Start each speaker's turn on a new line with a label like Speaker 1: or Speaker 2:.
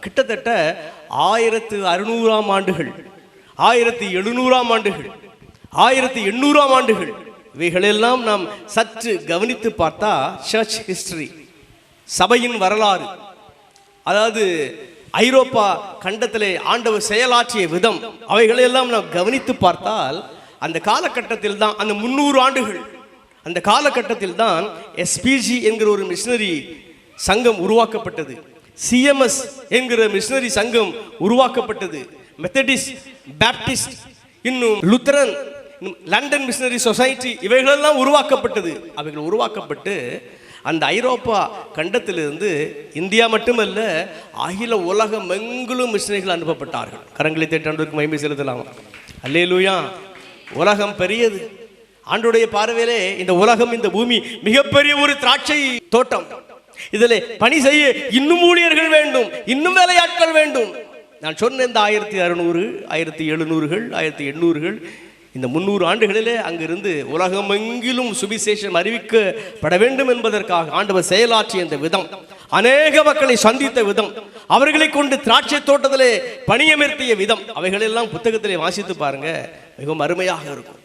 Speaker 1: கிட்டத்தட்ட 1600ஆம் ஆண்டுகள், 1700ஆம் ஆண்டுகள், 1800ஆம் ஆண்டுகள் இவைகளெல்லாம் நாம் சற்று கவனித்து பார்த்தா சர்ச் ஹிஸ்டரி, சபையின் வரலாறு, அதாவது ஐரோப்பா கண்டத்திலே ஆண்டவர் செயலாற்றிய விதம், அவைகளெல்லாம் நாம் கவனித்து பார்த்தால் அந்த காலகட்டத்தில் தான், அந்த 300 ஆண்டுகள் அந்த காலகட்டத்தில் தான் எஸ்பிஜி என்கிற ஒரு மிஷனரி சங்கம் உருவாக்கப்பட்டது. சிஎம்எஸ் என்கிற மிஷனரி சங்கம் உருவாக்கப்பட்டது. மெத்தடிஸ்ட், பேப்டிஸ்ட், இன்னும் லுத்தரன், லண்டன் மிஷனரி சொசைட்டி இவைகளெல்லாம் உருவாக்கப்பட்டது. அவைகள் உருவாக்கப்பட்டு அந்த ஐரோப்பா கண்டத்திலிருந்து இந்தியா மட்டுமல்ல, அகில உலகம் எங்கிலும் மிஷனரிகள் அனுப்பப்பட்டார்கள். கரங்களை தட்டி ஆண்டவருக்கு மகிமை செலுத்தலாம். அல்லேலூயா. உலகம் பெரியது. ஆண்டவருடைய பார்வையிலே இந்த உலகம், இந்த பூமி மிகப்பெரிய ஒரு திராட்சை தோட்டம். இதில் பணி செய்ய இன்னும் ஊழியர்கள் வேண்டும், இன்னும் வேலையாட்கள் வேண்டும். நான் சொன்ன இந்த 1600, 1700கள், 1800கள், இந்த 300 ஆண்டுகளிலே அங்கிருந்து உலகமெங்கிலும் சுவிசேஷம் அறிவிக்கப்பட வேண்டும் என்பதற்காக ஆண்டவர் செயலாற்றிய இந்த விதம், அநேக மக்களை சந்தித்த விதம், அவர்களை கொண்டு திராட்சை தோட்டத்திலே பணியமர்த்திய விதம், அவைகளெல்லாம் புத்தகத்திலே வாசித்து பாருங்க, மிகவும் அருமையாக இருக்கும்.